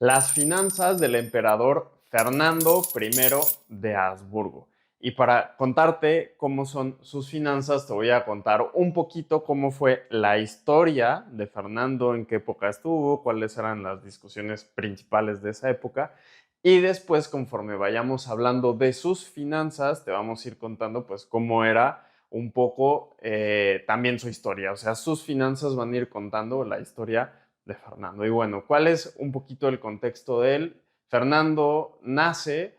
las finanzas del emperador Fernando I de Habsburgo. Y para contarte cómo son sus finanzas, te voy a contar un poquito cómo fue la historia de Fernando, en qué época estuvo, cuáles eran las discusiones principales de esa época. Y después, conforme vayamos hablando de sus finanzas, te vamos a ir contando pues cómo era un poco también su historia. O sea, sus finanzas van a ir contando la historia de Fernando. Y bueno, ¿cuál es un poquito el contexto de él? Fernando nace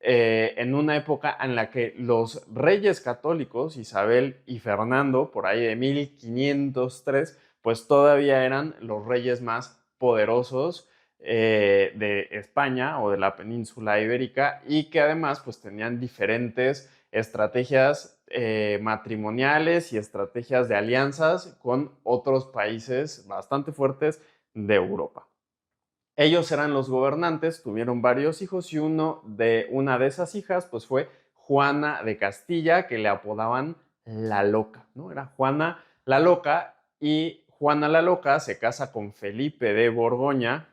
en una época en la que los reyes católicos, Isabel y Fernando, por ahí de 1503, pues todavía eran los reyes más poderosos de España o de la península ibérica y que además pues tenían diferentes estrategias matrimoniales y estrategias de alianzas con otros países bastante fuertes de Europa. Ellos eran los gobernantes, tuvieron varios hijos y una de esas hijas pues fue Juana de Castilla, que le apodaban la Loca, ¿no? Era Juana la Loca y Juana la Loca se casa con Felipe de Borgoña,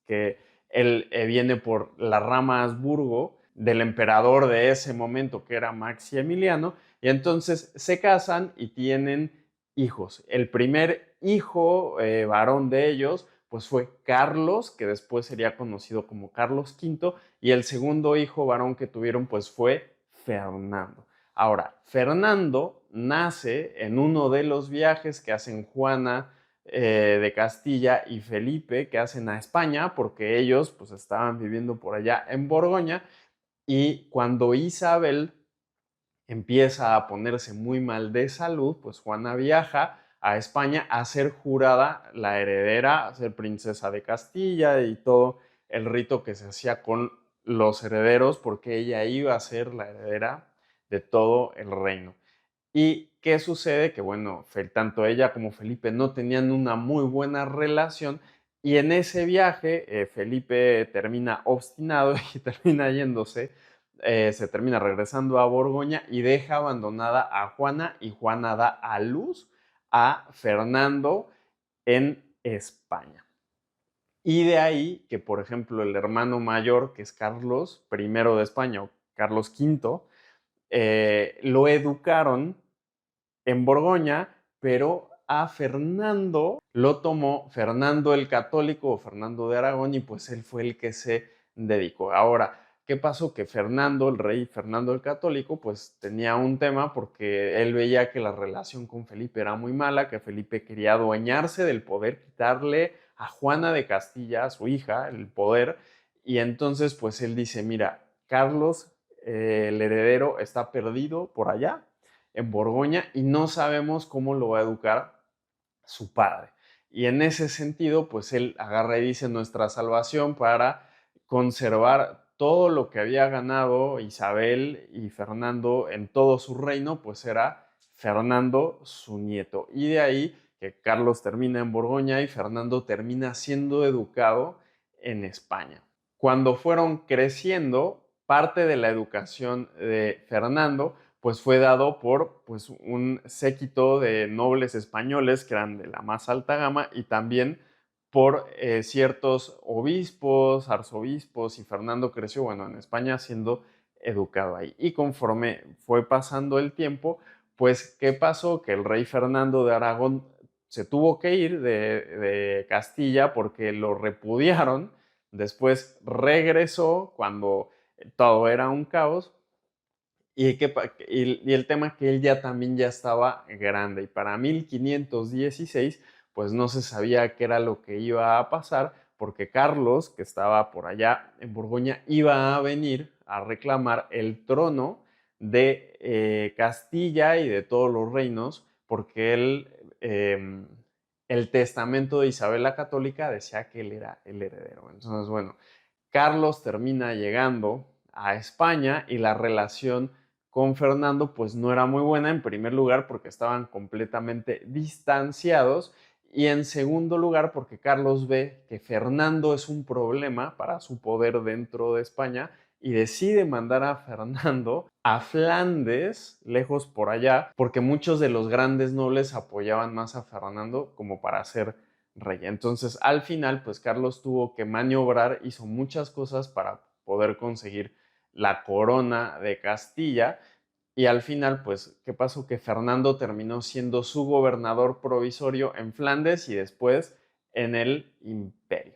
que él viene por la rama Habsburgo del emperador de ese momento, que era Maximiliano, y entonces se casan y tienen hijos. El primer hijo varón de ellos pues fue Carlos, que después sería conocido como Carlos V, y el segundo hijo varón que tuvieron pues fue Fernando. Ahora, Fernando nace en uno de los viajes que hacen Juana de Castilla y Felipe, que hacen a España, porque ellos pues estaban viviendo por allá en Borgoña, y cuando Isabel empieza a ponerse muy mal de salud, pues Juana viaja a España a ser jurada la heredera, a ser princesa de Castilla y todo el rito que se hacía con los herederos, porque ella iba a ser la heredera de todo el reino. ¿Y qué sucede? Que bueno, tanto ella como Felipe no tenían una muy buena relación y en ese viaje Felipe termina obstinado y termina yéndose, se termina regresando a Borgoña y deja abandonada a Juana y Juana da a luz a Fernando en España. Y de ahí que, por ejemplo, el hermano mayor, que es Carlos I de España o Carlos V, lo educaron en Borgoña, pero a Fernando lo tomó Fernando el Católico o Fernando de Aragón y pues él fue el que se dedicó. Ahora, ¿qué pasó? Que Fernando, el rey Fernando el Católico, pues tenía un tema porque él veía que la relación con Felipe era muy mala, que Felipe quería adueñarse del poder, quitarle a Juana de Castilla, a su hija, el poder, y entonces pues él dice, mira, Carlos, el heredero, está perdido por allá, en Borgoña, y no sabemos cómo lo va a educar su padre. Y en ese sentido, pues él agarra y dice nuestra salvación para conservar todo lo que había ganado Isabel y Fernando en todo su reino, pues era Fernando su nieto. Y de ahí que Carlos termina en Borgoña y Fernando termina siendo educado en España. Cuando fueron creciendo, parte de la educación de Fernando pues fue dado por pues, un séquito de nobles españoles que eran de la más alta gama y también por ciertos obispos, arzobispos, y Fernando creció, bueno, en España siendo educado ahí. Y conforme fue pasando el tiempo, pues, ¿qué pasó? Que el rey Fernando de Aragón se tuvo que ir de Castilla porque lo repudiaron, después regresó cuando todo era un caos, y el tema que él ya también ya estaba grande y para 1516 pues no se sabía qué era lo que iba a pasar porque Carlos, que estaba por allá en Borgoña, iba a venir a reclamar el trono de Castilla y de todos los reinos porque el testamento de Isabel la Católica decía que él era el heredero. Entonces, bueno, Carlos termina llegando a España y la relación con Fernando pues no era muy buena, en primer lugar porque estaban completamente distanciados y en segundo lugar porque Carlos ve que Fernando es un problema para su poder dentro de España y decide mandar a Fernando a Flandes, lejos por allá, porque muchos de los grandes nobles apoyaban más a Fernando como para ser rey. Entonces, al final, pues Carlos tuvo que maniobrar, hizo muchas cosas para poder conseguir la corona de Castilla y al final, pues, ¿qué pasó? Que Fernando terminó siendo su gobernador provisorio en Flandes y después en el imperio.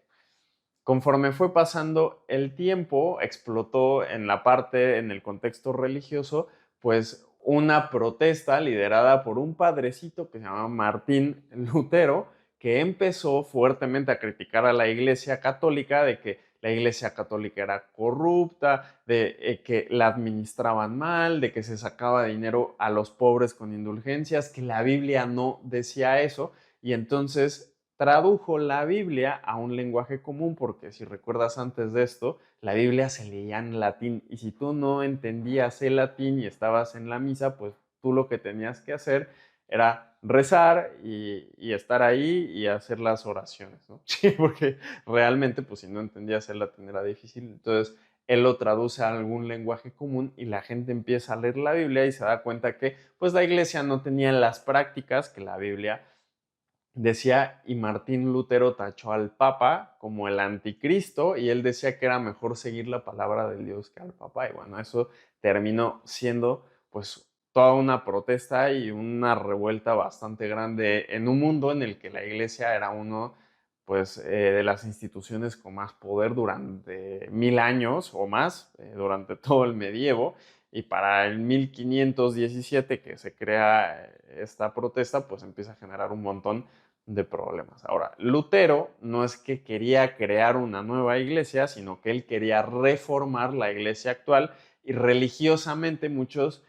Conforme fue pasando el tiempo, explotó en el contexto religioso, pues una protesta liderada por un padrecito que se llamaba Martín Lutero, que empezó fuertemente a criticar a la Iglesia Católica de que la Iglesia Católica era corrupta, de que la administraban mal, de que se sacaba dinero a los pobres con indulgencias, que la Biblia no decía eso, y entonces tradujo la Biblia a un lenguaje común, porque si recuerdas antes de esto, la Biblia se leía en latín y si tú no entendías el latín y estabas en la misa, pues tú lo que tenías que hacer era rezar y estar ahí y hacer las oraciones, ¿no? Sí, porque realmente, pues si no entendías el latín era difícil, entonces él lo traduce a algún lenguaje común y la gente empieza a leer la Biblia y se da cuenta que pues la iglesia no tenía las prácticas que la Biblia decía, y Martín Lutero tachó al Papa como el anticristo y él decía que era mejor seguir la palabra del Dios que al Papa. Y bueno, eso terminó siendo pues toda una protesta y una revuelta bastante grande en un mundo en el que la iglesia era uno pues de las instituciones con más poder durante 1000 años o más, durante todo el medievo. Y para el 1517 que se crea esta protesta, pues empieza a generar un montón de problemas. Ahora, Lutero no es que quería crear una nueva iglesia, sino que él quería reformar la iglesia actual y religiosamente muchos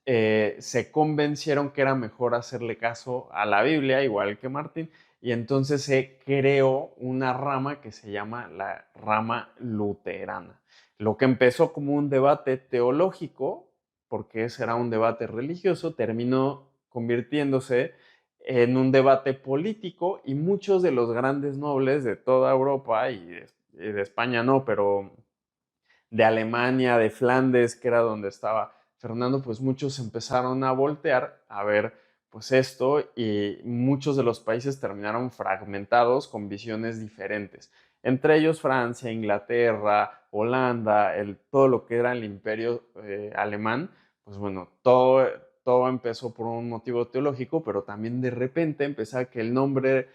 se convencieron que era mejor hacerle caso a la Biblia, igual que Martín, y entonces se creó una rama que se llama la rama luterana. Lo que empezó como un debate teológico, porque ese era un debate religioso, terminó convirtiéndose en un debate político y muchos de los grandes nobles de toda Europa y de España no, pero de Alemania, de Flandes, que era donde estaba Fernando, pues muchos empezaron a voltear a ver pues esto y muchos de los países terminaron fragmentados con visiones diferentes. Entre ellos Francia, Inglaterra, Holanda, todo lo que era el imperio alemán, pues bueno, todo empezó por un motivo teológico, pero también de repente empezó a que el noble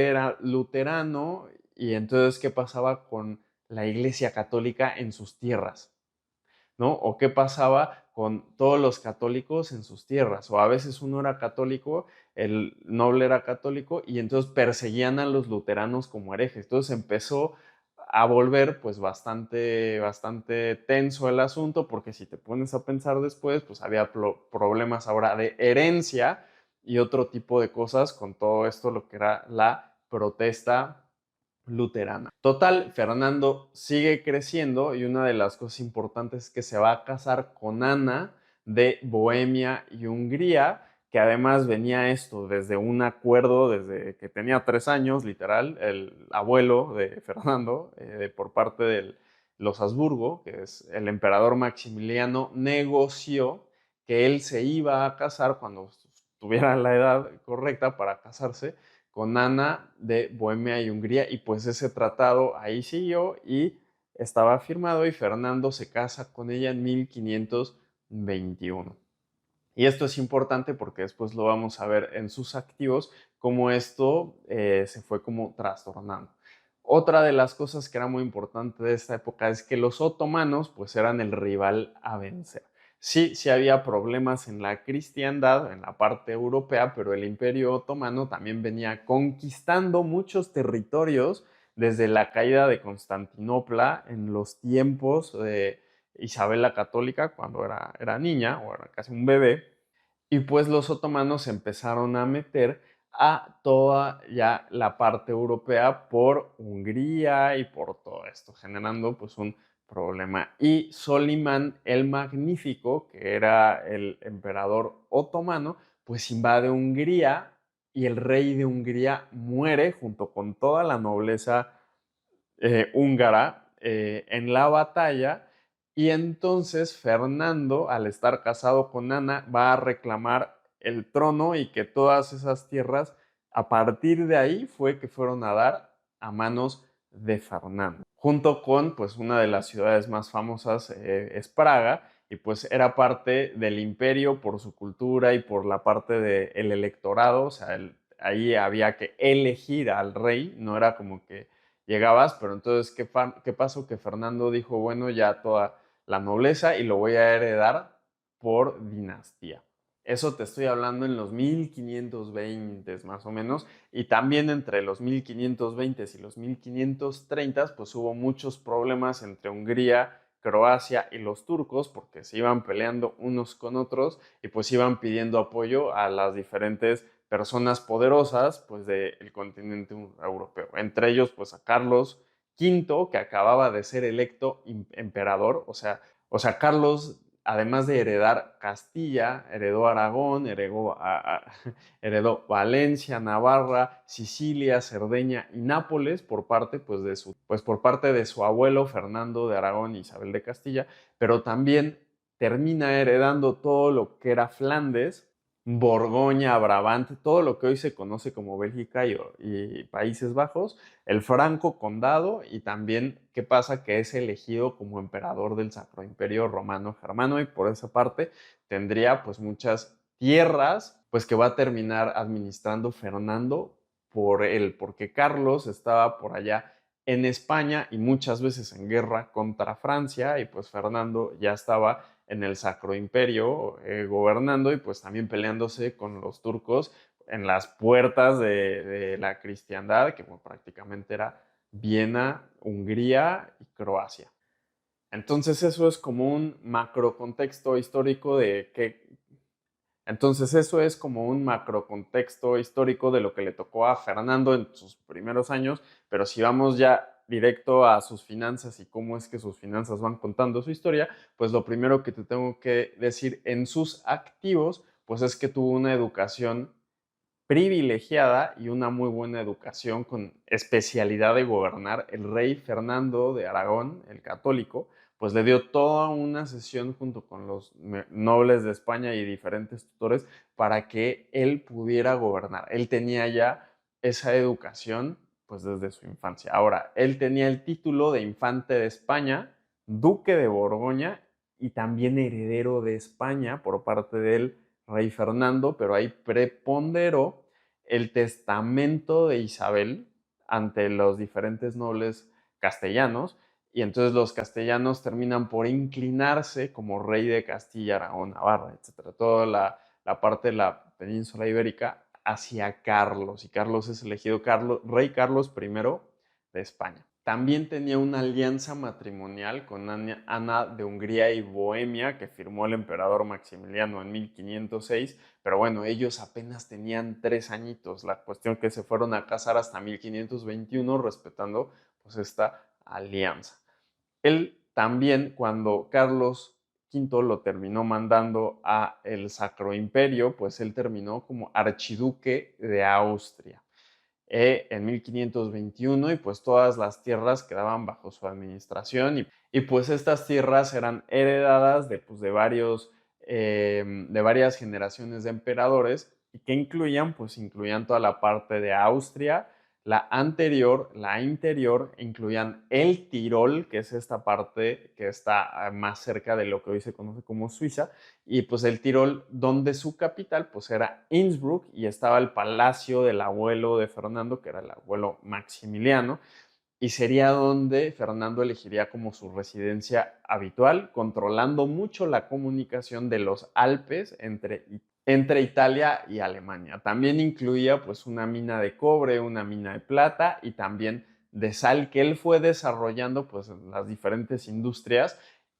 era luterano y entonces ¿qué pasaba con la Iglesia Católica en sus tierras? ¿No? O qué pasaba con todos los católicos en sus tierras. O a veces uno era católico, el noble era católico y entonces perseguían a los luteranos como herejes. Entonces empezó a volver pues bastante tenso el asunto porque si te pones a pensar después pues había problemas ahora de herencia y otro tipo de cosas con todo esto lo que era la protesta luterana. Total, Fernando sigue creciendo y una de las cosas importantes es que se va a casar con Ana de Bohemia y Hungría, que además venía esto desde un acuerdo desde que tenía 3 años, literal, el abuelo de Fernando, por parte de los Habsburgo, que es el emperador Maximiliano, negoció que él se iba a casar cuando tuviera la edad correcta para casarse con Ana de Bohemia y Hungría y pues ese tratado ahí siguió y estaba firmado y Fernando se casa con ella en 1521. Y esto es importante porque después lo vamos a ver en sus activos, cómo esto se fue como trastornando. Otra de las cosas que era muy importante de esta época es que los otomanos pues eran el rival a vencer. Sí, sí había problemas en la cristiandad, en la parte europea, pero el Imperio Otomano también venía conquistando muchos territorios desde la caída de Constantinopla en los tiempos de Isabel la Católica, cuando era niña o era casi un bebé, y pues los otomanos empezaron a meter a toda ya la parte europea por Hungría y por todo esto, generando pues un problema. Y Solimán el Magnífico, que era el emperador otomano, pues invade Hungría y el rey de Hungría muere junto con toda la nobleza húngara en la batalla y entonces Fernando, al estar casado con Ana, va a reclamar el trono y que todas esas tierras A partir de ahí fue que fueron a dar a manos de Fernando, junto con pues una de las ciudades más famosas es Praga, y pues era parte del imperio por su cultura y por la parte del electorado, o sea, ahí había que elegir al rey, no era como que llegabas, pero entonces, ¿qué pasó? Que Fernando dijo, bueno, ya toda la nobleza y lo voy a heredar por dinastía. Eso te estoy hablando en los 1520 más o menos, y también entre los 1520 y los 1530 pues hubo muchos problemas entre Hungría, Croacia y los turcos porque se iban peleando unos con otros y pues iban pidiendo apoyo a las diferentes personas poderosas pues del continente europeo. Entre ellos pues a Carlos V, que acababa de ser electo emperador, o sea, Carlos, además de heredar Castilla, heredó Aragón, heredó Valencia, Navarra, Sicilia, Cerdeña y Nápoles por parte de su abuelo Fernando de Aragón y Isabel de Castilla, pero también termina heredando todo lo que era Flandes, Borgoña, Brabante, todo lo que hoy se conoce como Bélgica y Países Bajos, el Franco Condado, y también, ¿qué pasa? Que es elegido como emperador del Sacro Imperio Romano Germano, y por esa parte tendría pues muchas tierras pues que va a terminar administrando Fernando por él, porque Carlos estaba por allá en España y muchas veces en guerra contra Francia, y pues Fernando ya estaba en el Sacro Imperio gobernando y pues también peleándose con los turcos en las puertas de la cristiandad, que pues, prácticamente era Viena, Hungría y Croacia. Entonces eso es como un macro contexto histórico de que entonces eso es como un macrocontexto histórico de lo que le tocó a Fernando en sus primeros años, pero si vamos ya directo a sus finanzas y cómo es que sus finanzas van contando su historia, pues lo primero que te tengo que decir en sus activos, pues es que tuvo una educación privilegiada y una muy buena educación con especialidad de gobernar. El rey Fernando de Aragón, el católico, pues le dio toda una sesión junto con los nobles de España y diferentes tutores para que él pudiera gobernar. Él tenía ya esa educación pues desde su infancia. Ahora, él tenía el título de infante de España, duque de Borgoña y también heredero de España por parte del rey Fernando, pero ahí preponderó el testamento de Isabel ante los diferentes nobles castellanos, y entonces los castellanos terminan por inclinarse como rey de Castilla, Aragón, Navarra, etcétera, toda la parte de la península ibérica hacia Carlos, y Carlos es elegido rey Carlos I de España. También tenía una alianza matrimonial con Ana de Hungría y Bohemia que firmó el emperador Maximiliano en 1506, pero bueno, ellos apenas tenían 3 añitos. La cuestión que se fueron a casar hasta 1521 respetando pues esta alianza. Él también, cuando Carlos V lo terminó mandando a el Sacro Imperio, pues él terminó como archiduque de Austria en 1521, y pues todas las tierras quedaban bajo su administración, y pues estas tierras eran heredadas de varias generaciones de emperadores, y que incluían toda la parte de Austria, la anterior, la interior, incluían el Tirol, que es esta parte que está más cerca de lo que hoy se conoce como Suiza, y pues el Tirol, donde su capital pues era Innsbruck, y estaba el palacio del abuelo de Fernando, que era el abuelo Maximiliano, y sería donde Fernando elegiría como su residencia habitual, controlando mucho la comunicación de los Alpes entre Italia y Alemania. También incluía pues una mina de cobre, una mina de plata y también de sal que él fue desarrollando pues en las diferentes industrias,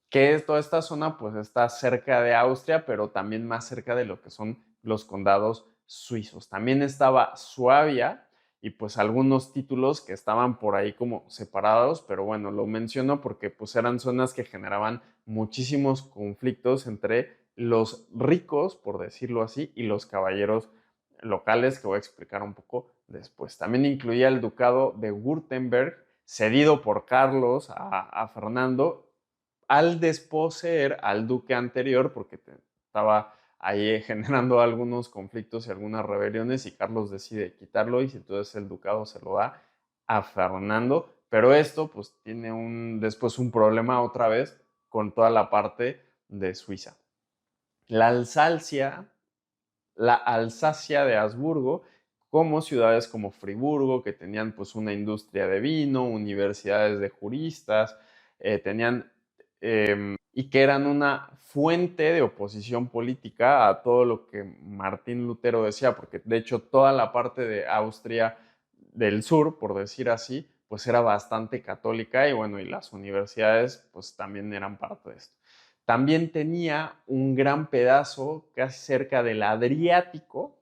que toda esta zona pues está cerca de Austria, pero también más cerca de lo que son los condados suizos. También estaba Suabia y pues algunos títulos que estaban por ahí como separados, pero bueno, lo menciono porque pues eran zonas que generaban muchísimos conflictos entre los ricos, por decirlo así, y los caballeros locales, que voy a explicar un poco después. También incluía el ducado de Württemberg, cedido por Carlos a Fernando, al desposeer al duque anterior, porque estaba ahí generando algunos conflictos y algunas rebeliones, y Carlos decide quitarlo y entonces el ducado se lo da a Fernando. Pero esto pues tiene después un problema otra vez con toda la parte de Suiza. La Alsacia, la Alsacia de Habsburgo, como ciudades como Friburgo, que tenían pues una industria de vino, universidades de juristas, tenían y que eran una fuente de oposición política a todo lo que Martín Lutero decía, porque de hecho toda la parte de Austria del sur, por decir así, pues era bastante católica y bueno, y las universidades pues también eran parte de esto. También tenía un gran pedazo casi cerca del Adriático,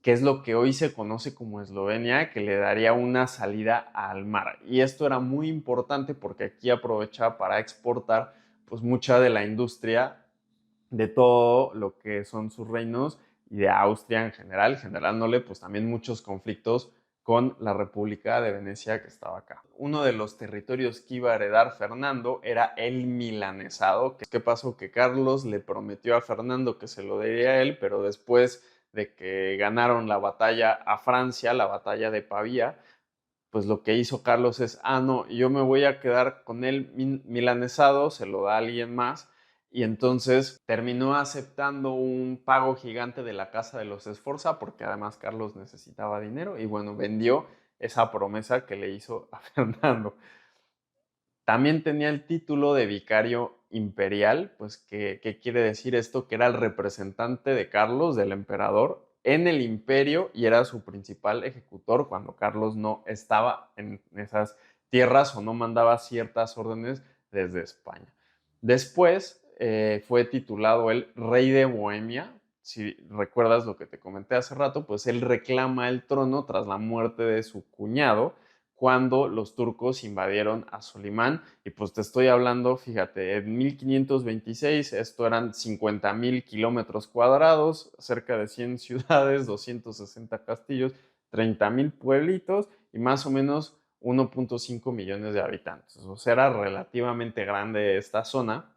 que es lo que hoy se conoce como Eslovenia, que le daría una salida al mar. Y esto era muy importante porque aquí aprovechaba para exportar pues mucha de la industria de todo lo que son sus reinos y de Austria en general, generándole pues también muchos conflictos con la República de Venecia que estaba acá. Uno de los territorios que iba a heredar Fernando era el milanesado. ¿Qué pasó? Que Carlos le prometió a Fernando que se lo daría a él, pero después de que ganaron la batalla a Francia, la batalla de Pavía, pues lo que hizo Carlos es, no, yo me voy a quedar con el milanesado, se lo da a alguien más, y entonces terminó aceptando un pago gigante de la casa de los Sforza, porque además Carlos necesitaba dinero, y bueno, vendió esa promesa que le hizo a Fernando. También tenía el título de vicario imperial, pues ¿qué quiere decir esto? Que era el representante de Carlos, del emperador, en el imperio y era su principal ejecutor cuando Carlos no estaba en esas tierras o no mandaba ciertas órdenes desde España. Después fue titulado el rey de Bohemia. Si recuerdas lo que te comenté hace rato, pues él reclama el trono tras la muerte de su cuñado, cuando los turcos invadieron a Solimán. Y pues te estoy hablando, fíjate, en 1526 esto eran 50,000 kilómetros cuadrados, cerca de 100 ciudades, 260 castillos, 30,000 pueblitos y más o menos 1.5 millones de habitantes. O sea, era relativamente grande esta zona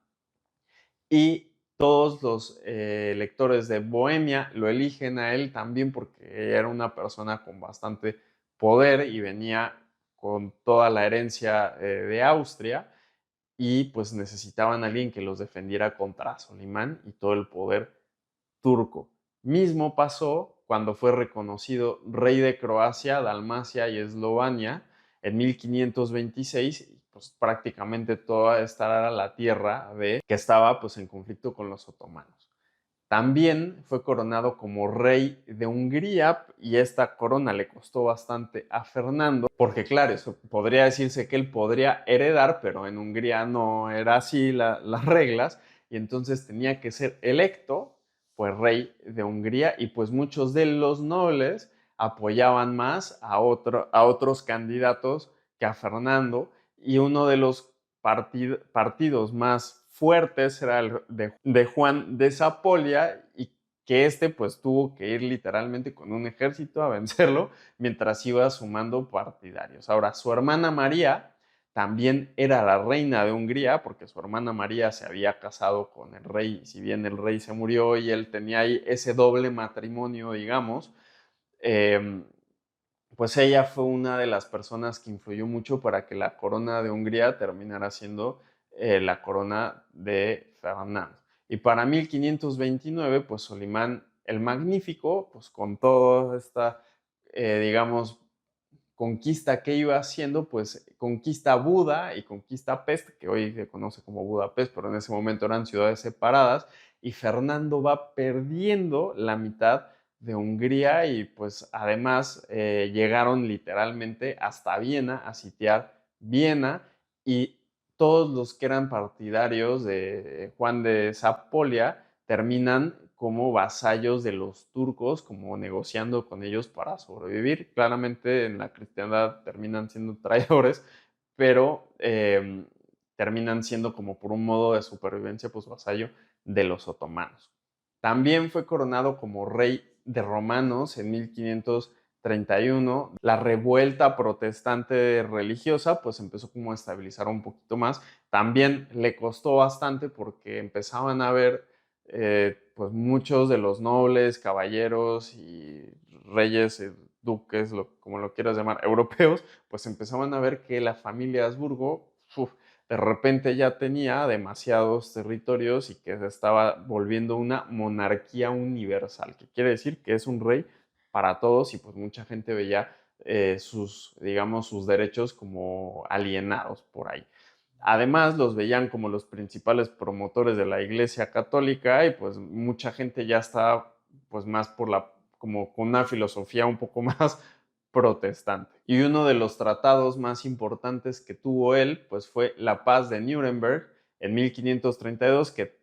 y todos los electores de Bohemia lo eligen a él también porque era una persona con bastante poder y venía con toda la herencia de Austria y pues necesitaban a alguien que los defendiera contra Solimán y todo el poder turco. Mismo pasó cuando fue reconocido rey de Croacia, Dalmacia y Eslovenia en 1526, pues prácticamente toda esta era la tierra que estaba pues en conflicto con los otomanos. También fue coronado como rey de Hungría y esta corona le costó bastante a Fernando, porque claro, eso podría decirse que él podría heredar, pero en Hungría no era así las reglas, y entonces tenía que ser electo pues rey de Hungría y pues muchos de los nobles apoyaban más a otros candidatos que a Fernando y uno de los partidos más fuertes era el de Juan de Sapolia y que pues tuvo que ir literalmente con un ejército a vencerlo mientras iba sumando partidarios. Ahora, su hermana María también era la reina de Hungría porque su hermana María se había casado con el rey, si bien el rey se murió y él tenía ahí ese doble matrimonio, digamos, eh, pues ella fue una de las personas que influyó mucho para que la corona de Hungría terminara siendo la corona de Fernando. Y para 1529, pues Solimán el Magnífico, pues con toda esta, digamos, conquista que iba haciendo, pues conquista Buda y conquista Pest, que hoy se conoce como Budapest, pero en ese momento eran ciudades separadas, y Fernando va perdiendo la mitad de Hungría y pues además llegaron literalmente hasta Viena a sitiar Viena y todos los que eran partidarios de Juan de Sapolia terminan como vasallos de los turcos, como negociando con ellos para sobrevivir. Claramente en la cristiandad terminan siendo traidores, pero terminan siendo como por un modo de supervivencia, pues vasallo de los otomanos. También fue coronado como rey de romanos en 1531. La revuelta protestante religiosa pues empezó como a estabilizar un poquito más. También le costó bastante porque empezaban a ver pues muchos de los nobles, caballeros y reyes, duques, como lo quieras llamar, europeos, pues empezaban a ver que la familia Habsburgo, de repente ya tenía demasiados territorios y que se estaba volviendo una monarquía universal, que quiere decir que es un rey para todos y pues mucha gente veía digamos, sus derechos como alienados por ahí. Además, los veían como los principales promotores de la Iglesia Católica y pues mucha gente ya estaba pues más como con una filosofía un poco más protestante. Y uno de los tratados más importantes que tuvo él pues fue la Paz de Nuremberg en 1532, que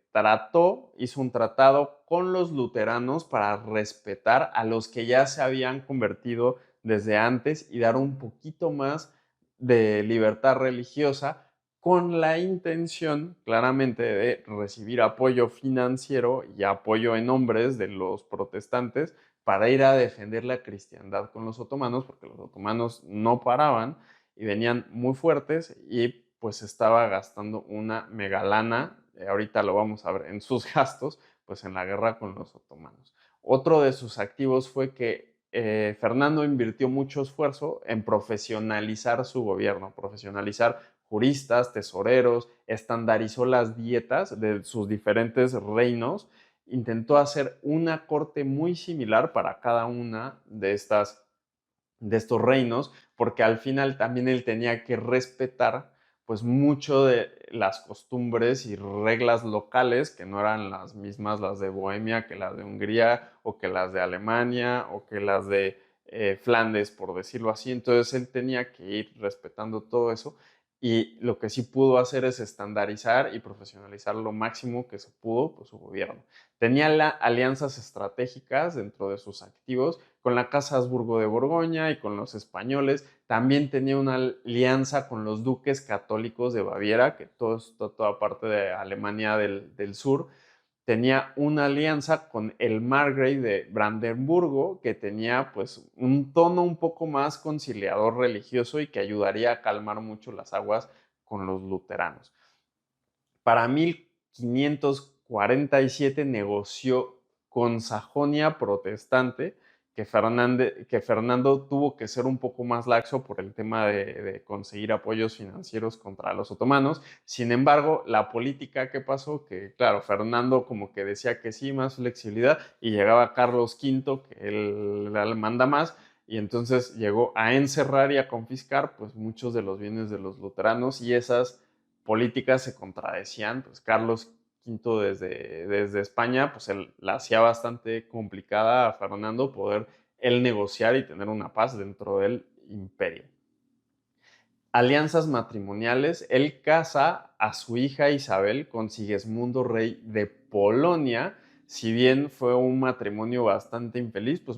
hizo un tratado con los luteranos para respetar a los que ya se habían convertido desde antes y dar un poquito más de libertad religiosa, con la intención claramente de recibir apoyo financiero y apoyo en hombres de los protestantes para ir a defender la cristiandad con los otomanos, porque los otomanos no paraban y venían muy fuertes y pues estaba gastando una megalana, ahorita lo vamos a ver en sus gastos, pues en la guerra con los otomanos. Otro de sus activos fue que Fernando invirtió mucho esfuerzo en profesionalizar su gobierno, profesionalizar juristas, tesoreros, estandarizó las dietas de sus diferentes reinos, intentó hacer una corte muy similar para cada una de estos reinos, porque al final también él tenía que respetar pues mucho de las costumbres y reglas locales que no eran las mismas las de Bohemia que las de Hungría o que las de Alemania o que las de Flandes, por decirlo así. Entonces él tenía que ir respetando todo eso y lo que sí pudo hacer es estandarizar y profesionalizar lo máximo que se pudo pues, su gobierno. Tenía alianzas estratégicas dentro de sus activos con la Casa Habsburgo de Borgoña y con los españoles. También tenía una alianza con los duques católicos de Baviera, que toda parte de Alemania del sur. Tenía una alianza con el Margrave de Brandenburgo, que tenía pues un tono un poco más conciliador religioso y que ayudaría a calmar mucho las aguas con los luteranos. Para 1547 negoció con Sajonia protestante, que Fernando tuvo que ser un poco más laxo por el tema de conseguir apoyos financieros contra los otomanos. Sin embargo, la política que pasó, que claro, Fernando como que decía que sí, más flexibilidad, y llegaba Carlos V, que él manda más, y entonces llegó a encerrar y a confiscar pues muchos de los bienes de los luteranos, y esas políticas se contradecían. Pues Carlos V desde España, pues él la hacía bastante complicada a Fernando poder él negociar y tener una paz dentro del imperio. Alianzas matrimoniales, él casa a su hija Isabel con Sigismundo, rey de Polonia. Si bien fue un matrimonio bastante infeliz, pues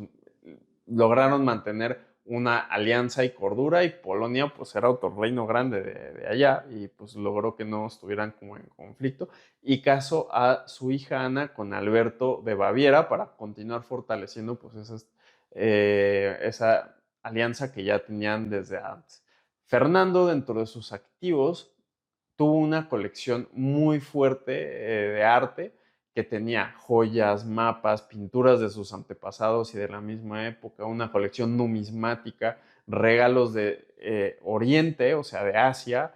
lograron mantener una alianza y cordura, y Polonia pues era otro reino grande de allá y pues logró que no estuvieran como en conflicto, y casó a su hija Ana con Alberto de Baviera para continuar fortaleciendo pues esa alianza que ya tenían desde antes. Fernando, dentro de sus activos, tuvo una colección muy fuerte de arte, que tenía joyas, mapas, pinturas de sus antepasados y de la misma época, una colección numismática, regalos de Oriente, o sea, de Asia.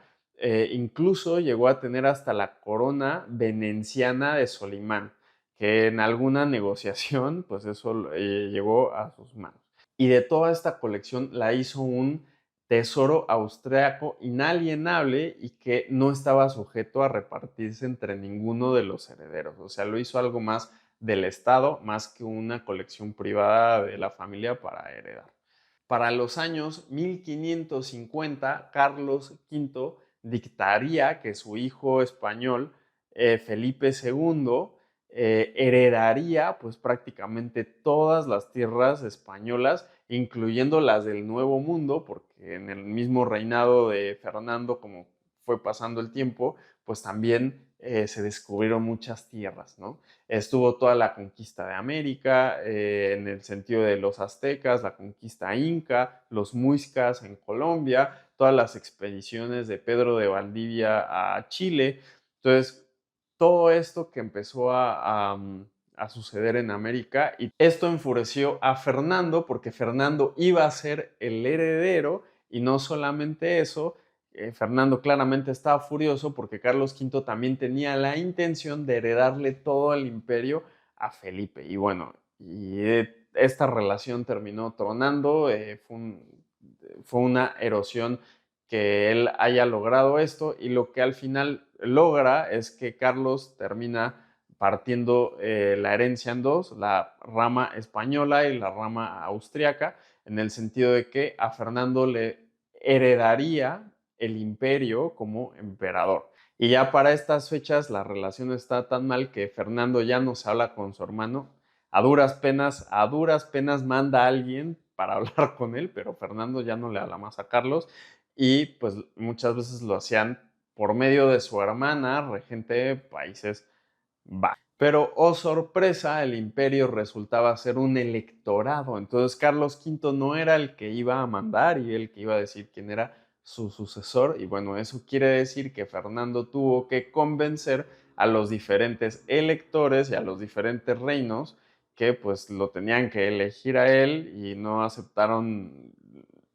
Incluso llegó a tener hasta la corona venenciana de Solimán, que en alguna negociación, pues eso llegó a sus manos. Y de toda esta colección la hizo un tesoro austriaco inalienable y que no estaba sujeto a repartirse entre ninguno de los herederos. O sea, lo hizo algo más del Estado, más que una colección privada de la familia para heredar. Para los años 1550, Carlos V dictaría que su hijo español, Felipe II, heredaría pues prácticamente todas las tierras españolas, incluyendo las del Nuevo Mundo, porque en el mismo reinado de Fernando, como fue pasando el tiempo, pues también se descubrieron muchas tierras, ¿no? Estuvo toda la conquista de América, en el sentido de los aztecas, la conquista inca, los muiscas en Colombia, todas las expediciones de Pedro de Valdivia a Chile. Entonces, todo esto que empezó a suceder en América, y esto enfureció a Fernando porque Fernando iba a ser el heredero, y no solamente eso, Fernando claramente estaba furioso porque Carlos V también tenía la intención de heredarle todo el imperio a Felipe. Y bueno, esta relación terminó tronando, fue una erosión que él haya logrado esto, y lo que al final logra es que Carlos termina partiendo la herencia en dos, la rama española y la rama austriaca, en el sentido de que a Fernando le heredaría el imperio como emperador. Y ya para estas fechas la relación está tan mal que Fernando ya no se habla con su hermano. A duras penas manda a alguien para hablar con él, pero Fernando ya no le habla más a Carlos, y pues muchas veces lo hacían por medio de su hermana, regente de Países Bajos. Pero, oh sorpresa, el imperio resultaba ser un electorado. Entonces Carlos V no era el que iba a mandar y el que iba a decir quién era su sucesor. Y bueno, eso quiere decir que Fernando tuvo que convencer a los diferentes electores y a los diferentes reinos que pues lo tenían que elegir a él, y no aceptaron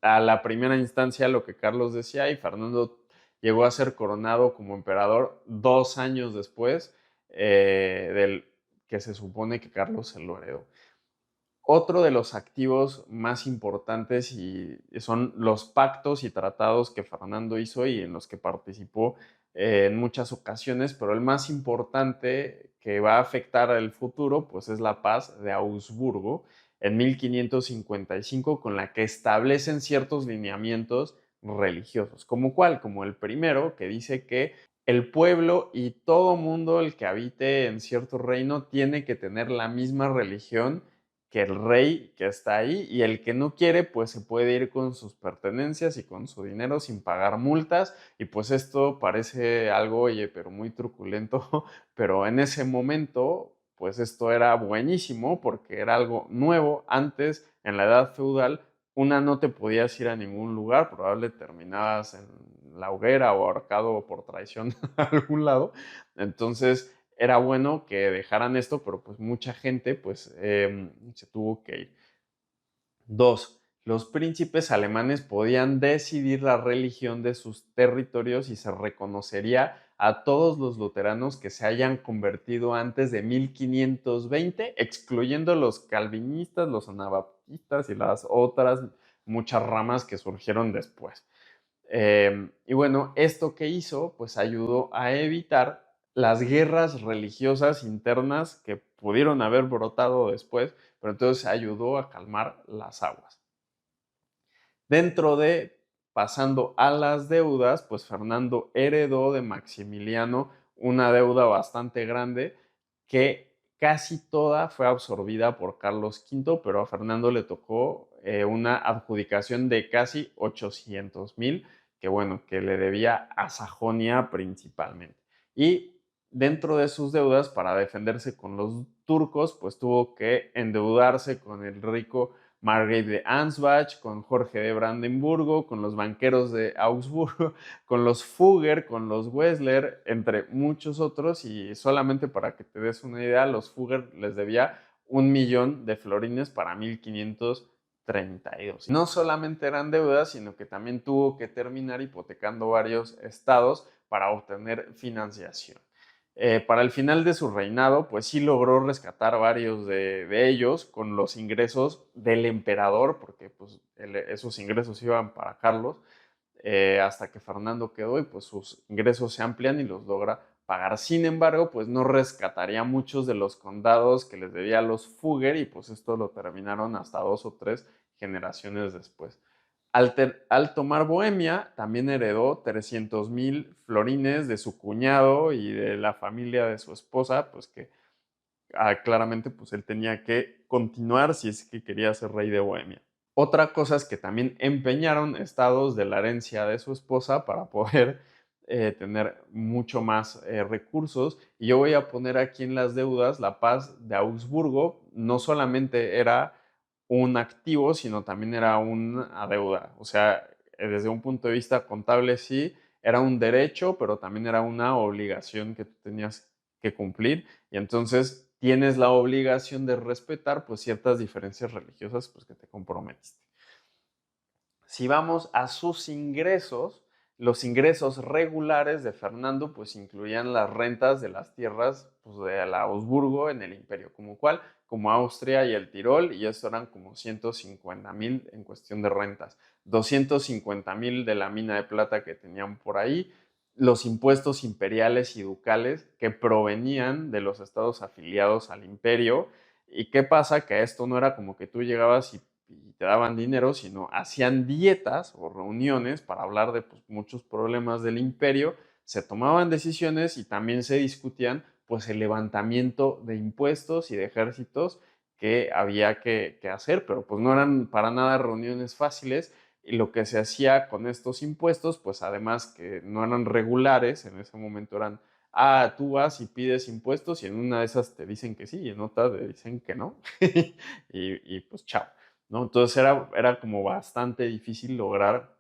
a la primera instancia lo que Carlos decía, y Fernando llegó a ser coronado como emperador 2 años después del que se supone que Carlos se lo heredó. Otro de los activos más importantes y son los pactos y tratados que Fernando hizo y en los que participó en muchas ocasiones, pero el más importante que va a afectar el futuro pues es la paz de Augsburgo en 1555, con la que establecen ciertos lineamientos religiosos, como cuál, como el primero, que dice que el pueblo y todo mundo el que habite en cierto reino tiene que tener la misma religión que el rey que está ahí, y el que no quiere pues se puede ir con sus pertenencias y con su dinero sin pagar multas. Y pues esto parece algo, oye, pero muy truculento, pero en ese momento pues esto era buenísimo porque era algo nuevo. Antes, en la edad feudal, no te podías ir a ningún lugar, probablemente terminabas en la hoguera o ahorcado por traición a algún lado. Entonces era bueno que dejaran esto, pero pues mucha gente pues se tuvo que ir. Dos, los príncipes alemanes podían decidir la religión de sus territorios y se reconocería a todos los luteranos que se hayan convertido antes de 1520, excluyendo los calvinistas, los anabaptistas y las otras muchas ramas que surgieron después. Y bueno, esto que hizo, pues ayudó a evitar las guerras religiosas internas que pudieron haber brotado después, pero entonces ayudó a calmar las aguas. Dentro de, pasando a las deudas, pues Fernando heredó de Maximiliano una deuda bastante grande que casi toda fue absorbida por Carlos V, pero a Fernando le tocó una adjudicación de casi 800,000, que bueno, que le debía a Sajonia principalmente. Y dentro de sus deudas, para defenderse con los turcos, pues tuvo que endeudarse con el rico Margrave de Ansbach, con Jorge de Brandenburgo, con los banqueros de Augsburgo, con los Fugger, con los Wessler, entre muchos otros. Y solamente para que te des una idea, los Fugger les debía 1 millón de florines para 1532. No solamente eran deudas, sino que también tuvo que terminar hipotecando varios estados para obtener financiación. Para el final de su reinado, pues sí logró rescatar varios de ellos con los ingresos del emperador, porque pues, esos ingresos iban para Carlos, hasta que Fernando quedó y pues sus ingresos se amplían y los logra pagar. Sin embargo, pues no rescataría muchos de los condados que les debía a los Fugger, y pues esto lo terminaron hasta 2 o 3 generaciones después. Al tomar Bohemia, también heredó 300,000 florines de su cuñado y de la familia de su esposa, pues que claramente pues él tenía que continuar si es que quería ser rey de Bohemia. Otra cosa es que también empeñaron estados de la herencia de su esposa para poder tener mucho más recursos. Y yo voy a poner aquí en las deudas la paz de Augsburgo. No solamente era un activo, sino también era una deuda. O sea, desde un punto de vista contable sí, era un derecho, pero también era una obligación que tú tenías que cumplir. Y entonces tienes la obligación de respetar pues ciertas diferencias religiosas pues que te comprometiste. Si vamos a sus ingresos, los ingresos regulares de Fernando pues incluían las rentas de las tierras pues, de la Augsburgo en el imperio, como Austria y el Tirol, y eso eran como 150,000 en cuestión de rentas, 250,000 de la mina de plata que tenían por ahí, los impuestos imperiales y ducales que provenían de los estados afiliados al imperio. ¿Y qué pasa? Que esto no era como que tú llegabas y te daban dinero, sino hacían dietas o reuniones para hablar de pues, muchos problemas del imperio, se tomaban decisiones y también se discutían pues el levantamiento de impuestos y de ejércitos que había que hacer, pero pues no eran para nada reuniones fáciles, y lo que se hacía con estos impuestos, pues además que no eran regulares, en ese momento eran, tú vas y pides impuestos y en una de esas te dicen que sí y en otra te dicen que no, y pues chao, ¿no? Entonces era como bastante difícil lograr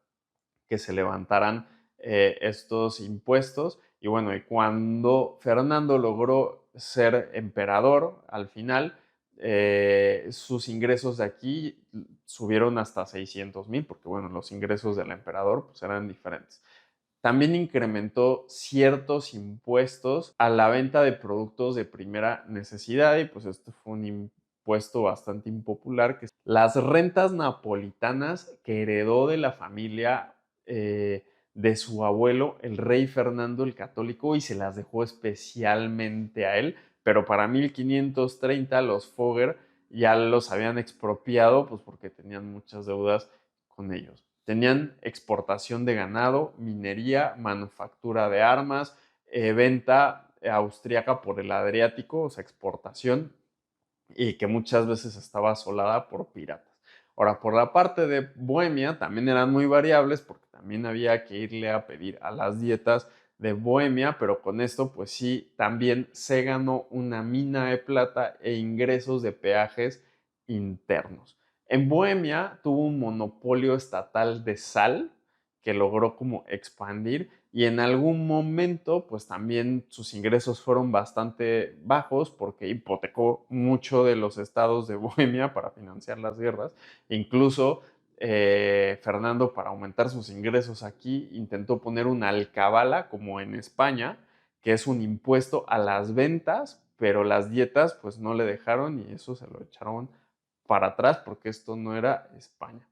que se levantaran estos impuestos. Y bueno, y cuando Fernando logró ser emperador, al final, sus ingresos de aquí subieron hasta 600,000, porque bueno, los ingresos del emperador pues eran diferentes. También incrementó ciertos impuestos a la venta de productos de primera necesidad y pues esto fue un impuesto bastante impopular, que es las rentas napolitanas que heredó de la familia de su abuelo, el rey Fernando el Católico, y se las dejó especialmente a él, pero para 1530 los Fogger ya los habían expropiado pues porque tenían muchas deudas con ellos. Tenían exportación de ganado, minería, manufactura de armas, venta austriaca por el Adriático, o sea, exportación, y que muchas veces estaba asolada por piratas. Ahora, por la parte de Bohemia también eran muy variables porque también había que irle a pedir a las dietas de Bohemia, pero con esto pues sí, también se ganó una mina de plata e ingresos de peajes internos. En Bohemia tuvo un monopolio estatal de sal que logró como expandir, y en algún momento pues también sus ingresos fueron bastante bajos porque hipotecó mucho de los estados de Bohemia para financiar las guerras. Incluso Fernando, para aumentar sus ingresos aquí, intentó poner una alcabala como en España, que es un impuesto a las ventas, pero las dietas pues no le dejaron y eso se lo echaron para atrás porque esto no era España.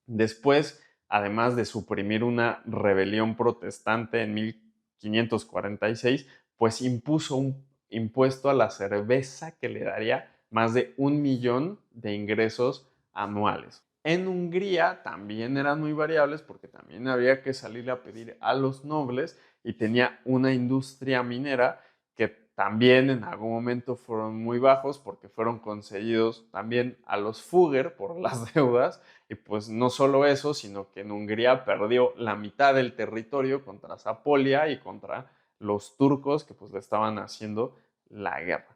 Después, además de suprimir una rebelión protestante en 1546, pues impuso un impuesto a la cerveza que le daría más de 1 millón de ingresos anuales. En Hungría también eran muy variables porque también había que salir a pedir a los nobles y tenía una industria minera que también en algún momento fueron muy bajos porque fueron concedidos también a los Fugger por las deudas. Y pues no solo eso, sino que en Hungría perdió la mitad del territorio contra Zapolia y contra los turcos que pues le estaban haciendo la guerra.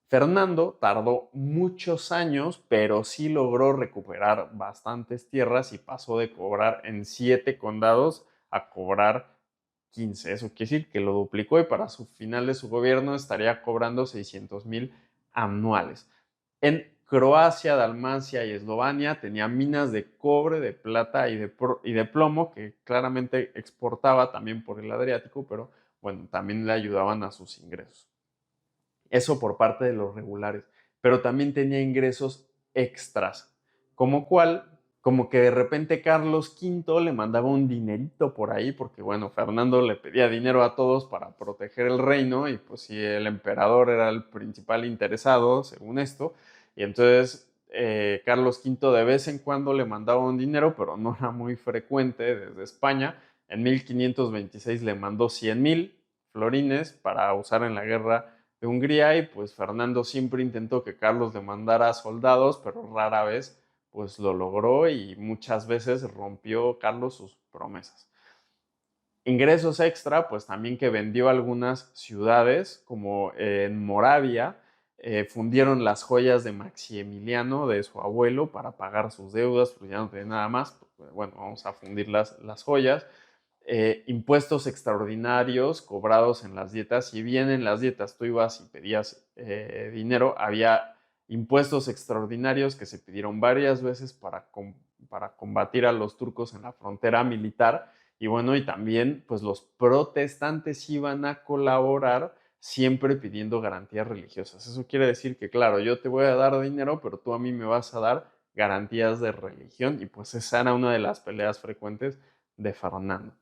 Fernando tardó muchos años, pero sí logró recuperar bastantes tierras y pasó de cobrar en 7 condados a cobrar 15. Eso quiere decir que lo duplicó y para su final de su gobierno estaría cobrando 600,000 anuales. En Croacia, Dalmacia y Eslovenia tenía minas de cobre, de plata y de plomo que claramente exportaba también por el Adriático, pero bueno, también le ayudaban a sus ingresos. Eso por parte de los regulares, pero también tenía ingresos extras, como cual, como que de repente Carlos V le mandaba un dinerito por ahí, porque bueno, Fernando le pedía dinero a todos para proteger el reino, y pues si el emperador era el principal interesado, según esto, y entonces Carlos V de vez en cuando le mandaba un dinero, pero no era muy frecuente desde España. En 1526 le mandó 100,000 florines para usar en la guerra de Hungría, y pues Fernando siempre intentó que Carlos le mandara soldados, pero rara vez pues lo logró y muchas veces rompió Carlos sus promesas. Ingresos extra, pues también que vendió algunas ciudades, como en Moravia, fundieron las joyas de Maximiliano, de su abuelo, para pagar sus deudas, pues ya no tenía nada más, pues, bueno, vamos a fundir las joyas. impuestos extraordinarios cobrados en las dietas. Si bien en las dietas tú ibas y pedías dinero, había impuestos extraordinarios que se pidieron varias veces para combatir a los turcos en la frontera militar. Y bueno, y también pues los protestantes iban a colaborar siempre pidiendo garantías religiosas. Eso quiere decir que, claro, yo te voy a dar dinero, pero tú a mí me vas a dar garantías de religión. Y pues esa era una de las peleas frecuentes de Fernando.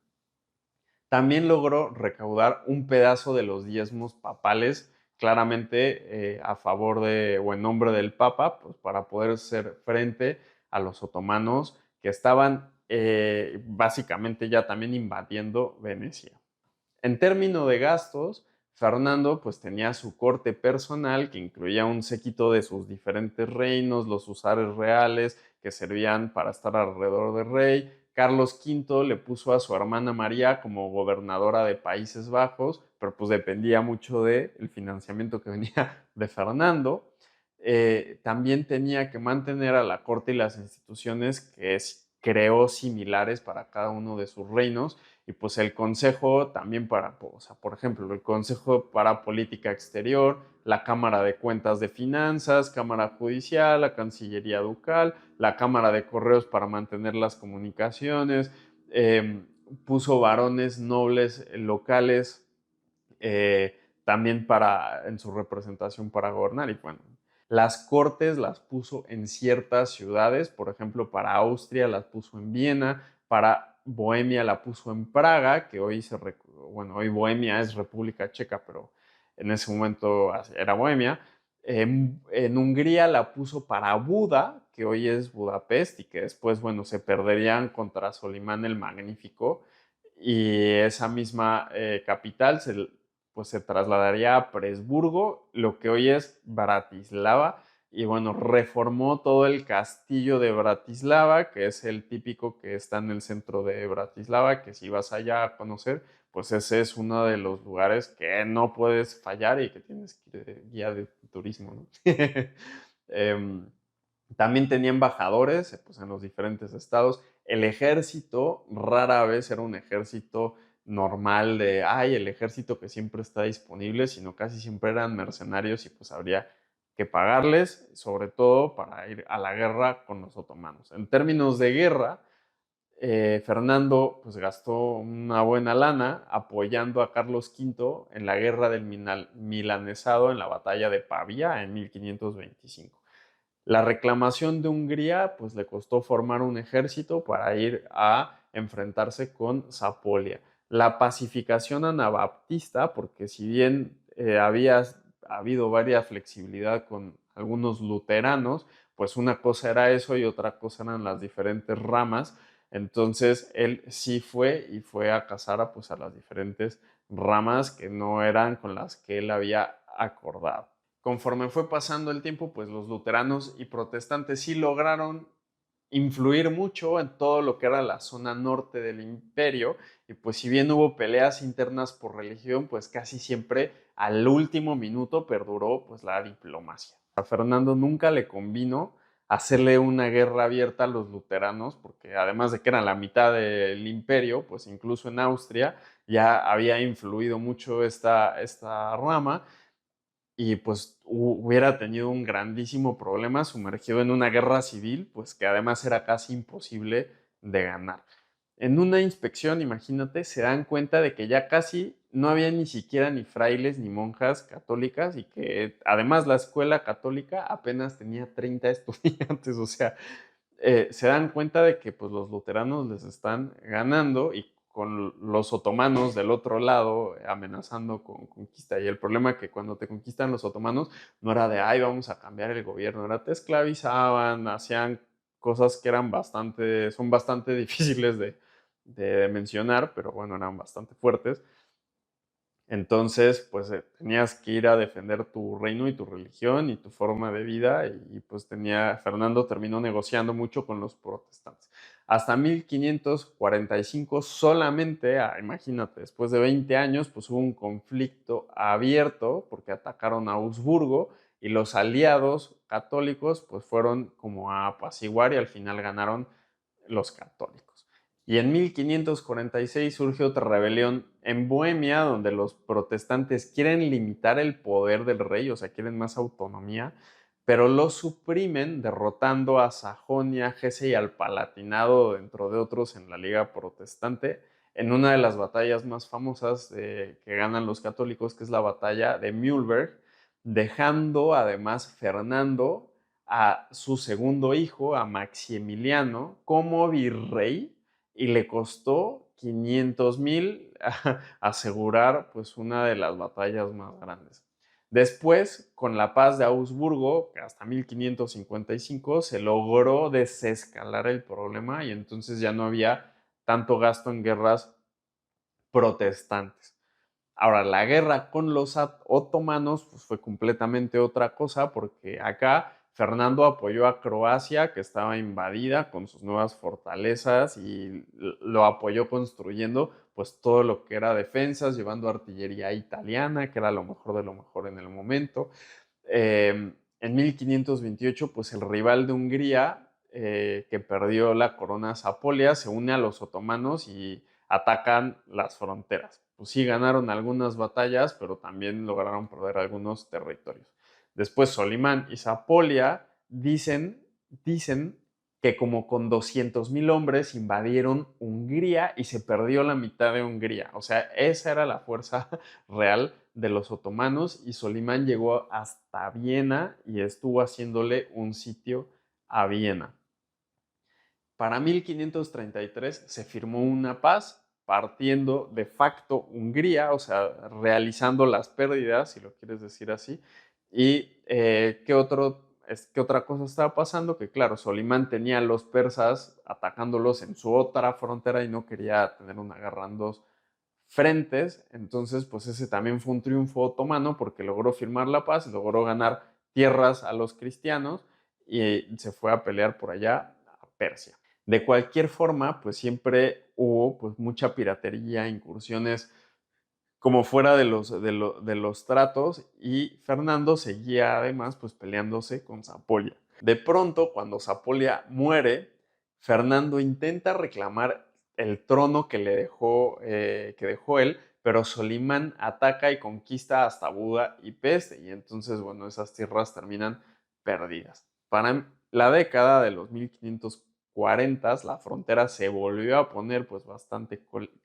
También logró recaudar un pedazo de los diezmos papales, claramente a favor de o en nombre del Papa, pues para poder hacer frente a los otomanos que estaban básicamente ya también invadiendo Venecia. En términos de gastos, Fernando pues tenía su corte personal que incluía un séquito de sus diferentes reinos, los usares reales que servían para estar alrededor del rey. Carlos V le puso a su hermana María como gobernadora de Países Bajos, pero pues dependía mucho del financiamiento que venía de Fernando. También tenía que mantener a la corte y las instituciones que creó similares para cada uno de sus reinos y pues el Consejo también para, o sea, por ejemplo, el Consejo para Política Exterior, la Cámara de Cuentas de Finanzas, Cámara Judicial, la Cancillería Ducal, la Cámara de Correos para mantener las comunicaciones, puso varones nobles locales también en su representación para gobernar y bueno, las cortes las puso en ciertas ciudades, por ejemplo, para Austria las puso en Viena, para Bohemia la puso en Praga, que bueno, hoy Bohemia es República Checa, pero en ese momento era Bohemia. En Hungría la puso para Buda, que hoy es Budapest y que después, bueno, se perderían contra Solimán el Magnífico y esa misma capital pues se trasladaría a Presburgo, lo que hoy es Bratislava, y bueno, reformó todo el castillo de Bratislava, que es el típico que está en el centro de Bratislava, que si vas allá a conocer, pues ese es uno de los lugares que no puedes fallar y que tienes que ir de guía de turismo, ¿no? Em, también tenía embajadores pues, en los diferentes estados. El ejército rara vez era un ejército normal de, ay, el ejército que siempre está disponible, sino casi siempre eran mercenarios y pues habría que pagarles, sobre todo para ir a la guerra con los otomanos. En términos de guerra, Fernando pues gastó una buena lana apoyando a Carlos V en la guerra del Milanesado en la batalla de Pavía en 1525. La reclamación de Hungría pues le costó formar un ejército para ir a enfrentarse con Zapolia. La pacificación anabaptista, porque si bien había habido varias flexibilidad con algunos luteranos, pues una cosa era eso y otra cosa eran las diferentes ramas. Entonces él sí fue y fue a cazar a las diferentes ramas que no eran con las que él había acordado. Conforme fue pasando el tiempo, pues los luteranos y protestantes sí lograron influir mucho en todo lo que era la zona norte del imperio y pues si bien hubo peleas internas por religión, pues casi siempre al último minuto perduró pues la diplomacia. A Fernando nunca le convino hacerle una guerra abierta a los luteranos porque además de que eran la mitad del imperio, pues incluso en Austria ya había influido mucho esta rama y pues hubiera tenido un grandísimo problema sumergido en una guerra civil, pues que además era casi imposible de ganar. En una inspección, imagínate, se dan cuenta de que ya casi no había ni siquiera ni frailes ni monjas católicas y que además la escuela católica apenas tenía 30 estudiantes, o sea, se dan cuenta de que pues, los luteranos les están ganando y con los otomanos del otro lado amenazando con conquista. Y el problema es que cuando te conquistan los otomanos no era de, ay, vamos a cambiar el gobierno, era te esclavizaban, hacían cosas que son bastante difíciles de mencionar, pero bueno, eran bastante fuertes. Entonces, pues tenías que ir a defender tu reino y tu religión y tu forma de vida y pues Fernando terminó negociando mucho con los protestantes. Hasta 1545 solamente, imagínate, después de 20 años, pues hubo un conflicto abierto porque atacaron a Augsburgo y los aliados católicos pues fueron como a apaciguar y al final ganaron los católicos. Y en 1546 surge otra rebelión en Bohemia, donde los protestantes quieren limitar el poder del rey, o sea, quieren más autonomía, pero lo suprimen derrotando a Sajonia, Hesse y al Palatinado, dentro de otros en la Liga Protestante, en una de las batallas más famosas que ganan los católicos, que es la batalla de Mühlberg, dejando además Fernando a su segundo hijo, a Maximiliano, como virrey, y le costó 500,000 asegurar pues una de las batallas más grandes. Después, con la paz de Augsburgo, que hasta 1555, se logró desescalar el problema y entonces ya no había tanto gasto en guerras protestantes. Ahora, la guerra con los otomanos pues, fue completamente otra cosa porque acá Fernando apoyó a Croacia, que estaba invadida con sus nuevas fortalezas y lo apoyó construyendo pues todo lo que era defensas, llevando artillería italiana, que era lo mejor de lo mejor en el momento. En 1528, pues el rival de Hungría, que perdió la corona Zapolia, se une a los otomanos y atacan las fronteras. Pues sí, ganaron algunas batallas, pero también lograron perder algunos territorios. Después Solimán y Zapolia dicen que como con 200,000 hombres invadieron Hungría y se perdió la mitad de Hungría. O sea, esa era la fuerza real de los otomanos y Solimán llegó hasta Viena y estuvo haciéndole un sitio a Viena. Para 1533 se firmó una paz partiendo de facto Hungría, o sea, realizando las pérdidas, si lo quieres decir así. ¿Y qué otra cosa estaba pasando? Que claro, Solimán tenía a los persas atacándolos en su otra frontera y no quería tener una guerra en dos frentes. Entonces, pues ese también fue un triunfo otomano porque logró firmar la paz, logró ganar tierras a los cristianos y se fue a pelear por allá a Persia. De cualquier forma, pues siempre hubo pues, mucha piratería, incursiones como fuera de los tratos y Fernando seguía además pues peleándose con Zapolia. De pronto, cuando Zapolia muere, Fernando intenta reclamar el trono que dejó él, pero Solimán ataca y conquista hasta Buda y Pest, y entonces, bueno, esas tierras terminan perdidas. Para la década de los 1540, la frontera se volvió a poner pues bastante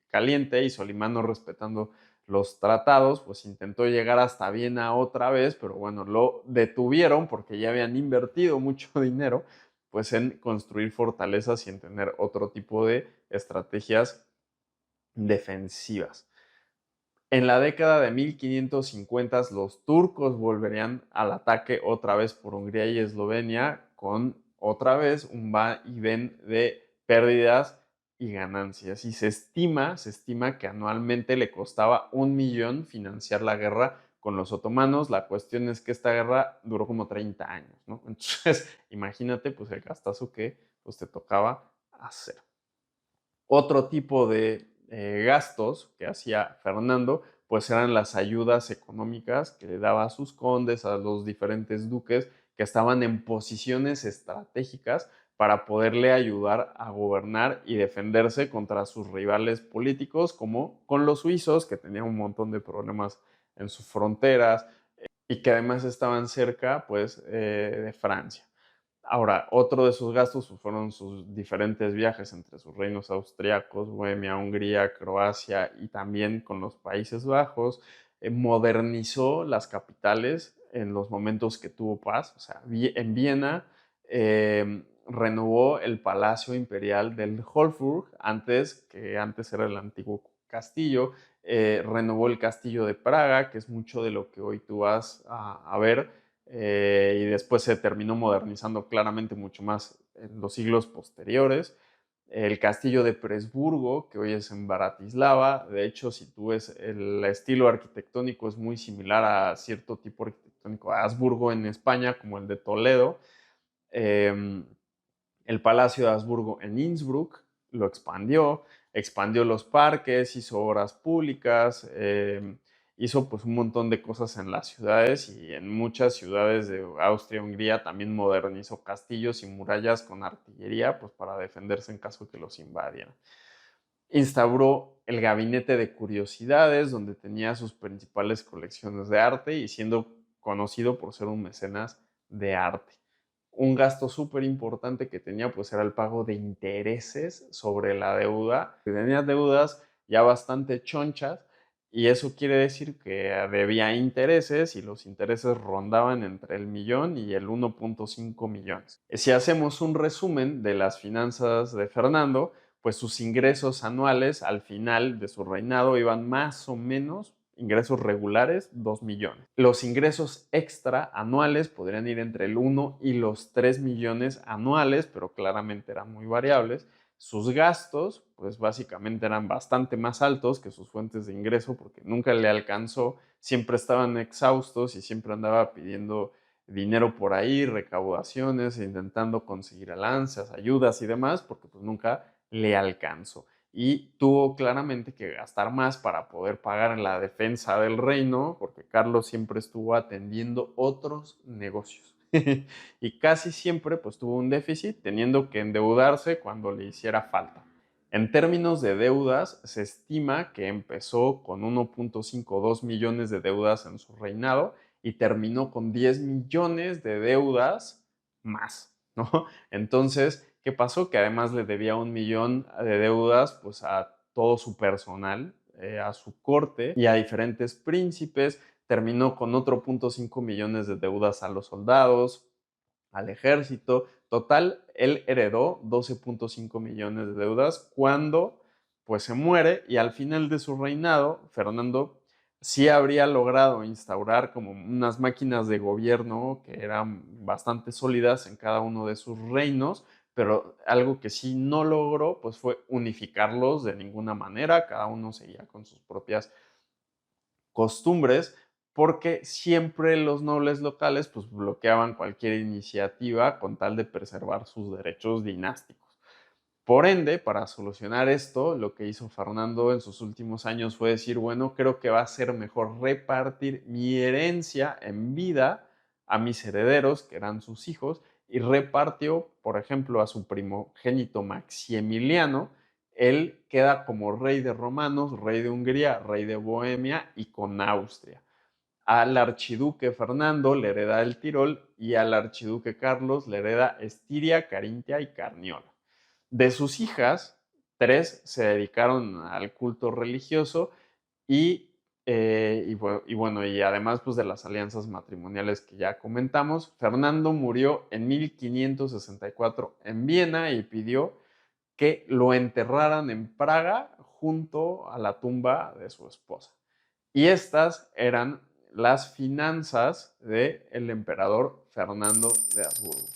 caliente y Solimán, no respetando los tratados, pues intentó llegar hasta Viena otra vez, pero bueno, lo detuvieron porque ya habían invertido mucho dinero pues en construir fortalezas y en tener otro tipo de estrategias defensivas. En la década de 1550 los turcos volverían al ataque otra vez por Hungría y Eslovenia con otra vez un va y ven de pérdidas y ganancias. Y se estima que anualmente le costaba 1 millón financiar la guerra con los otomanos. La cuestión es que esta guerra duró como 30 años, ¿no? Entonces, imagínate pues el gastazo que pues, te tocaba hacer. Otro tipo de gastos que hacía Fernando, pues eran las ayudas económicas que le daba a sus condes, a los diferentes duques que estaban en posiciones estratégicas para poderle ayudar a gobernar y defenderse contra sus rivales políticos, como con los suizos, que tenían un montón de problemas en sus fronteras y que además estaban cerca, pues, de Francia. Ahora, otro de sus gastos fueron sus diferentes viajes entre sus reinos austriacos, Bohemia, Hungría, Croacia y también con los Países Bajos. Modernizó las capitales en los momentos que tuvo paz. O sea, en Viena renovó el Palacio Imperial del Hofburg, que antes era el antiguo castillo. Renovó el Castillo de Praga, que es mucho de lo que hoy tú vas a ver y después se terminó modernizando claramente mucho más en los siglos posteriores. El castillo de Presburgo, que hoy es en Bratislava, de hecho, si tú ves el estilo arquitectónico es muy similar a cierto tipo arquitectónico de Habsburgo en España, como el de Toledo. El Palacio de Habsburgo en Innsbruck lo expandió los parques, hizo obras públicas, hizo pues un montón de cosas en las ciudades y en muchas ciudades de Austria-Hungría también modernizó castillos y murallas con artillería pues para defenderse en caso que los invadieran. Instauró el gabinete de curiosidades, donde tenía sus principales colecciones de arte y siendo conocido por ser un mecenas de arte. Un gasto súper importante que tenía pues era el pago de intereses sobre la deuda. Tenía deudas ya bastante chonchas y eso quiere decir que debía intereses y los intereses rondaban entre el millón y el 1.5 millones. Si hacemos un resumen de las finanzas de Fernando, pues sus ingresos anuales al final de su reinado iban más o menos, ingresos regulares, 2 millones. Los ingresos extra anuales podrían ir entre el 1 y los 3 millones anuales, pero claramente eran muy variables. Sus gastos, pues básicamente eran bastante más altos que sus fuentes de ingreso porque nunca le alcanzó, siempre estaban exhaustos y siempre andaba pidiendo dinero por ahí, recaudaciones, intentando conseguir alancias, ayudas y demás, porque pues nunca le alcanzó. Y tuvo claramente que gastar más para poder pagar en la defensa del reino, porque Carlos siempre estuvo atendiendo otros negocios. Y casi siempre pues tuvo un déficit, teniendo que endeudarse cuando le hiciera falta. En términos de deudas, se estima que empezó con 1.52 millones de deudas en su reinado y terminó con 10 millones de deudas más, ¿no? Entonces, ¿qué pasó? Que además le debía 1 millón de deudas pues a todo su personal, a su corte y a diferentes príncipes. Terminó con otro 0.5 millones de deudas a los soldados, al ejército. Total, él heredó 12.5 millones de deudas cuando pues se muere y al final de su reinado, Fernando sí habría logrado instaurar como unas máquinas de gobierno que eran bastante sólidas en cada uno de sus reinos, pero algo que sí no logró pues fue unificarlos de ninguna manera, cada uno seguía con sus propias costumbres, porque siempre los nobles locales pues bloqueaban cualquier iniciativa con tal de preservar sus derechos dinásticos. Por ende, para solucionar esto, lo que hizo Fernando en sus últimos años fue decir, bueno, creo que va a ser mejor repartir mi herencia en vida a mis herederos, que eran sus hijos, y repartió, por ejemplo, a su primogénito Maximiliano. Él queda como rey de romanos, rey de Hungría, rey de Bohemia y con Austria. Al archiduque Fernando le hereda el Tirol y al archiduque Carlos le hereda Estiria, Carintia y Carniola. De sus hijas, 3 se dedicaron al culto religioso y bueno, y además pues, de las alianzas matrimoniales que ya comentamos, Fernando murió en 1564 en Viena y pidió que lo enterraran en Praga junto a la tumba de su esposa. Y estas eran las finanzas del emperador Fernando de Habsburgo.